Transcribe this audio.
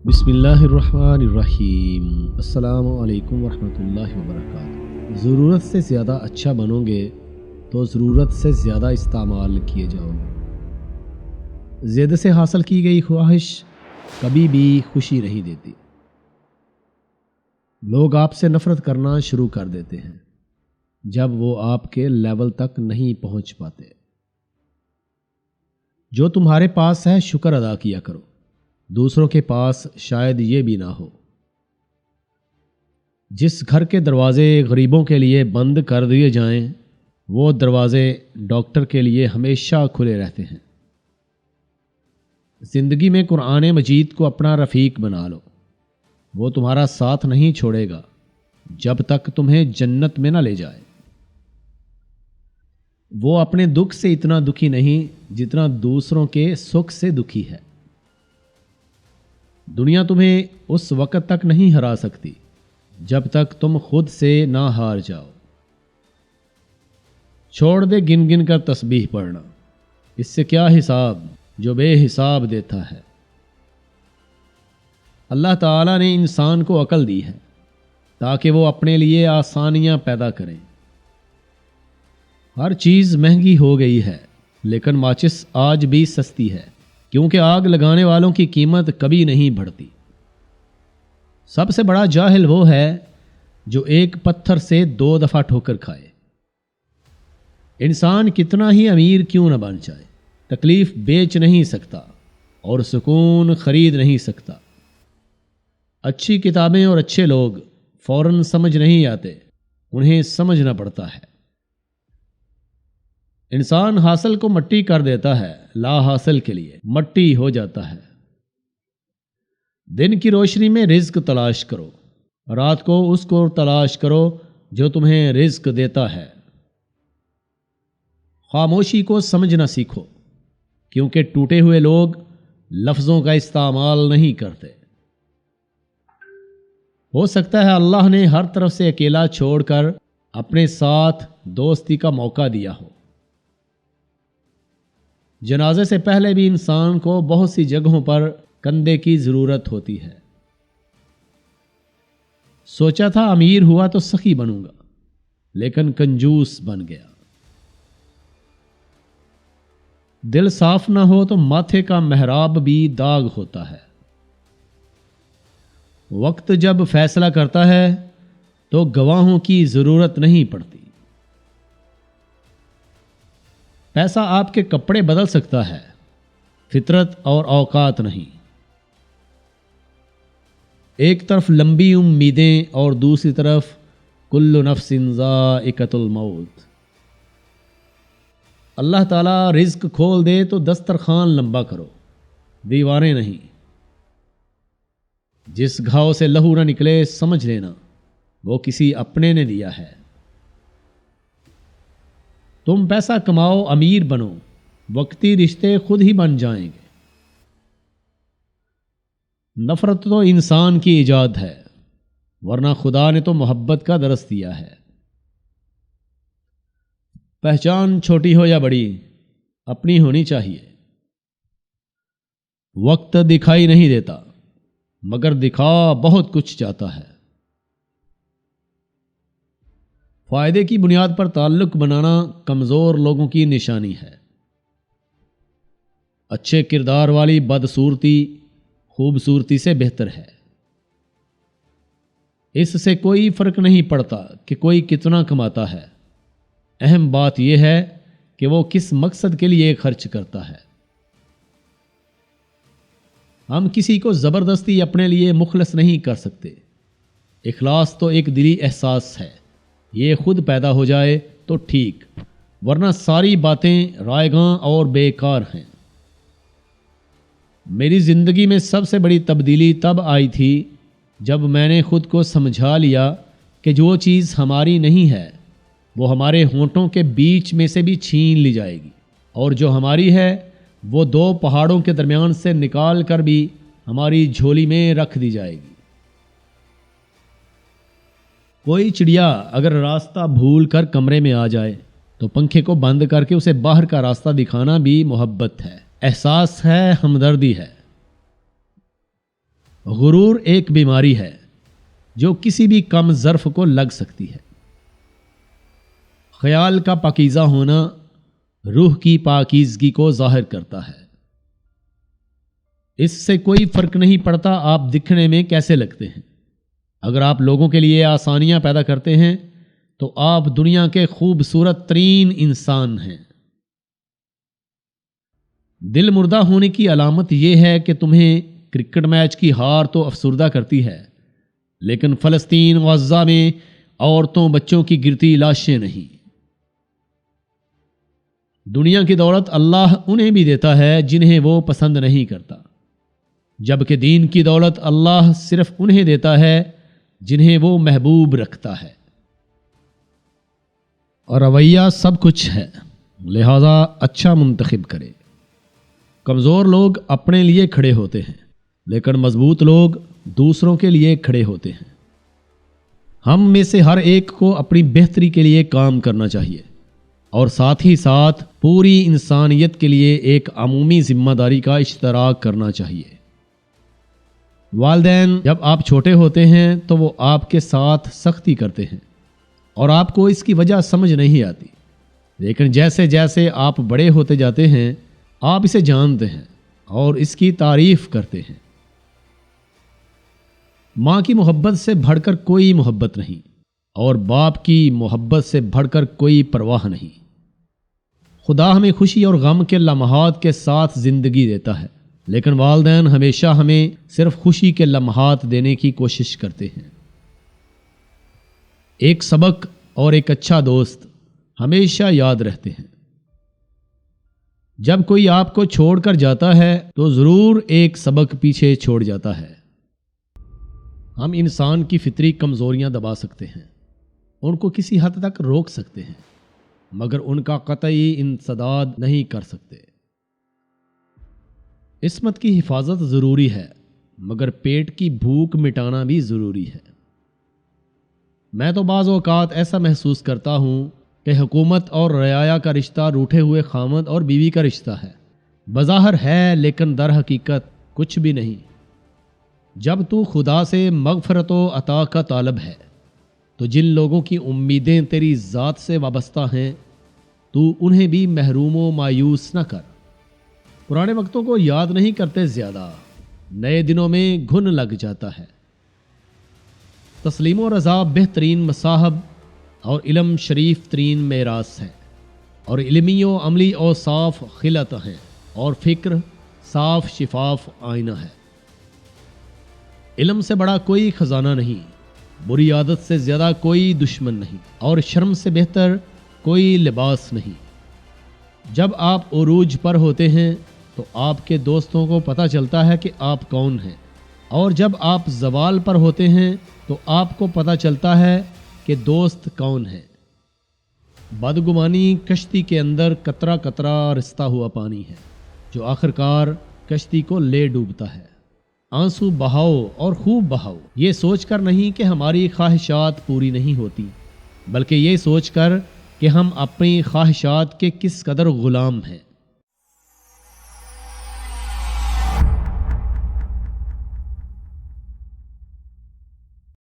بسم اللہ الرحمن الرحیم۔ السلام علیکم ورحمۃ اللہ وبرکاتہ۔ ضرورت سے زیادہ اچھا بنو گے تو ضرورت سے زیادہ استعمال کیے جاؤ گے۔ زیادہ سے حاصل کی گئی خواہش کبھی بھی خوشی نہیں دیتی۔ لوگ آپ سے نفرت کرنا شروع کر دیتے ہیں جب وہ آپ کے لیول تک نہیں پہنچ پاتے۔ جو تمہارے پاس ہے شکر ادا کیا کرو، دوسروں کے پاس شاید یہ بھی نہ ہو۔ جس گھر کے دروازے غریبوں کے لیے بند کر دیے جائیں وہ دروازے ڈاکٹر کے لیے ہمیشہ کھلے رہتے ہیں۔ زندگی میں قرآن مجید کو اپنا رفیق بنا لو، وہ تمہارا ساتھ نہیں چھوڑے گا جب تک تمہیں جنت میں نہ لے جائے۔ وہ اپنے دکھ سے اتنا دکھی نہیں جتنا دوسروں کے سکھ سے دکھی ہے۔ دنیا تمہیں اس وقت تک نہیں ہرا سکتی جب تک تم خود سے نہ ہار جاؤ۔ چھوڑ دے گن گن کر تسبیح پڑھنا، اس سے کیا حساب جو بے حساب دیتا ہے۔ اللہ تعالیٰ نے انسان کو عقل دی ہے تاکہ وہ اپنے لیے آسانیاں پیدا کریں۔ ہر چیز مہنگی ہو گئی ہے لیکن ماچس آج بھی سستی ہے، کیونکہ آگ لگانے والوں کی قیمت کبھی نہیں بڑھتی۔ سب سے بڑا جاہل وہ ہے جو ایک پتھر سے 2 دفعہ ٹھوکر کھائے۔ انسان کتنا ہی امیر کیوں نہ بن جائے، تکلیف بیچ نہیں سکتا اور سکون خرید نہیں سکتا۔ اچھی کتابیں اور اچھے لوگ فوراً سمجھ نہیں آتے، انہیں سمجھنا پڑتا ہے۔ انسان حاصل کو مٹی کر دیتا ہے، لا حاصل کے لیے مٹی ہو جاتا ہے۔ دن کی روشنی میں رزق تلاش کرو، رات کو اس کو تلاش کرو جو تمہیں رزق دیتا ہے۔ خاموشی کو سمجھنا سیکھو، کیونکہ ٹوٹے ہوئے لوگ لفظوں کا استعمال نہیں کرتے۔ ہو سکتا ہے اللہ نے ہر طرف سے اکیلا چھوڑ کر اپنے ساتھ دوستی کا موقع دیا ہو۔ جنازے سے پہلے بھی انسان کو بہت سی جگہوں پر کندھے کی ضرورت ہوتی ہے۔ سوچا تھا امیر ہوا تو سخی بنوں گا، لیکن کنجوس بن گیا۔ دل صاف نہ ہو تو ماتھے کا محراب بھی داغ ہوتا ہے۔ وقت جب فیصلہ کرتا ہے تو گواہوں کی ضرورت نہیں پڑتی۔ پیسہ آپ کے کپڑے بدل سکتا ہے، فطرت اور اوقات نہیں۔ ایک طرف لمبی امیدیں اور دوسری طرف کل نفس ذائقۃ الموت۔ اللہ تعالیٰ رزق کھول دے تو دسترخوان لمبا کرو، دیوانے نہیں۔ جس گھاؤ سے لہو نہ نکلے سمجھ لینا وہ کسی اپنے نے دیا ہے۔ تم پیسہ کماؤ، امیر بنو، وقتی رشتے خود ہی بن جائیں گے۔ نفرت تو انسان کی ایجاد ہے، ورنہ خدا نے تو محبت کا درس دیا ہے۔ پہچان چھوٹی ہو یا بڑی اپنی ہونی چاہیے۔ وقت دکھائی نہیں دیتا مگر دکھا بہت کچھ جاتا ہے۔ فائدے کی بنیاد پر تعلق بنانا کمزور لوگوں کی نشانی ہے۔ اچھے کردار والی بدصورتی خوبصورتی سے بہتر ہے۔ اس سے کوئی فرق نہیں پڑتا کہ کوئی کتنا کماتا ہے، اہم بات یہ ہے کہ وہ کس مقصد کے لیے خرچ کرتا ہے۔ ہم کسی کو زبردستی اپنے لیے مخلص نہیں کر سکتے۔ اخلاص تو ایک دلی احساس ہے، یہ خود پیدا ہو جائے تو ٹھیک، ورنہ ساری باتیں رائیگاں اور بیکار ہیں۔ میری زندگی میں سب سے بڑی تبدیلی تب آئی تھی جب میں نے خود کو سمجھا لیا کہ جو چیز ہماری نہیں ہے وہ ہمارے ہونٹوں کے بیچ میں سے بھی چھین لی جائے گی، اور جو ہماری ہے وہ 2 پہاڑوں کے درمیان سے نکال کر بھی ہماری جھولی میں رکھ دی جائے گی۔ کوئی چڑیا اگر راستہ بھول کر کمرے میں آ جائے تو پنکھے کو بند کر کے اسے باہر کا راستہ دکھانا بھی محبت ہے، احساس ہے، ہمدردی ہے۔ غرور ایک بیماری ہے جو کسی بھی کم ظرف کو لگ سکتی ہے۔ خیال کا پاکیزہ ہونا روح کی پاکیزگی کو ظاہر کرتا ہے۔ اس سے کوئی فرق نہیں پڑتا آپ دکھنے میں کیسے لگتے ہیں۔ اگر آپ لوگوں کے لیے آسانیاں پیدا کرتے ہیں تو آپ دنیا کے خوبصورت ترین انسان ہیں۔ دل مردہ ہونے کی علامت یہ ہے کہ تمہیں کرکٹ میچ کی ہار تو افسردہ کرتی ہے، لیکن فلسطین غزہ میں عورتوں بچوں کی گرتی لاشیں نہیں۔ دنیا کی دولت اللہ انہیں بھی دیتا ہے جنہیں وہ پسند نہیں کرتا، جبکہ دین کی دولت اللہ صرف انہیں دیتا ہے جنہیں وہ محبوب رکھتا ہے۔ اور رویہ سب کچھ ہے، لہذا اچھا منتخب کرے۔ کمزور لوگ اپنے لیے کھڑے ہوتے ہیں، لیکن مضبوط لوگ دوسروں کے لیے کھڑے ہوتے ہیں۔ ہم میں سے ہر ایک کو اپنی بہتری کے لیے کام کرنا چاہیے، اور ساتھ ہی ساتھ پوری انسانیت کے لیے ایک عمومی ذمہ داری کا اشتراک کرنا چاہیے۔ والدین جب آپ چھوٹے ہوتے ہیں تو وہ آپ کے ساتھ سختی کرتے ہیں اور آپ کو اس کی وجہ سمجھ نہیں آتی، لیکن جیسے جیسے آپ بڑے ہوتے جاتے ہیں آپ اسے جانتے ہیں اور اس کی تعریف کرتے ہیں۔ ماں کی محبت سے بڑھ کر کوئی محبت نہیں، اور باپ کی محبت سے بڑھ کر کوئی پرواہ نہیں۔ خدا ہمیں خوشی اور غم کے لمحات کے ساتھ زندگی دیتا ہے، لیکن والدین ہمیشہ ہمیں صرف خوشی کے لمحات دینے کی کوشش کرتے ہیں۔ ایک سبق اور ایک اچھا دوست ہمیشہ یاد رہتے ہیں۔ جب کوئی آپ کو چھوڑ کر جاتا ہے تو ضرور ایک سبق پیچھے چھوڑ جاتا ہے۔ ہم انسان کی فطری کمزوریاں دبا سکتے ہیں، ان کو کسی حد تک روک سکتے ہیں، مگر ان کا قطعی انسداد نہیں کر سکتے۔ عصمت کی حفاظت ضروری ہے، مگر پیٹ کی بھوک مٹانا بھی ضروری ہے۔ میں تو بعض اوقات ایسا محسوس کرتا ہوں کہ حکومت اور رعایا کا رشتہ روٹھے ہوئے خامد اور بیوی کا رشتہ ہے۔ بظاہر ہے لیکن در حقیقت کچھ بھی نہیں۔ جب تو خدا سے مغفرت و عطا کا طالب ہے تو جن لوگوں کی امیدیں تیری ذات سے وابستہ ہیں تو انہیں بھی محروم و مایوس نہ کر۔ پرانے وقتوں کو یاد نہیں کرتے زیادہ، نئے دنوں میں گھن لگ جاتا ہے۔ تسلیم و رضا بہترین مصاحب اور علم شریف ترین میراث ہے، اور علمی و عملی اوصاف خلعت ہیں، اور فکر صاف شفاف آئینہ ہے۔ علم سے بڑا کوئی خزانہ نہیں، بری عادت سے زیادہ کوئی دشمن نہیں، اور شرم سے بہتر کوئی لباس نہیں۔ جب آپ عروج پر ہوتے ہیں تو آپ کے دوستوں کو پتہ چلتا ہے کہ آپ کون ہیں، اور جب آپ زوال پر ہوتے ہیں تو آپ کو پتہ چلتا ہے کہ دوست کون ہیں۔ بدگمانی کشتی کے اندر قطرہ قطرہ رستا ہوا پانی ہے جو آخر کار کشتی کو لے ڈوبتا ہے۔ آنسو بہاؤ اور خوب بہاؤ، یہ سوچ کر نہیں کہ ہماری خواہشات پوری نہیں ہوتی، بلکہ یہ سوچ کر کہ ہم اپنی خواہشات کے کس قدر غلام ہیں۔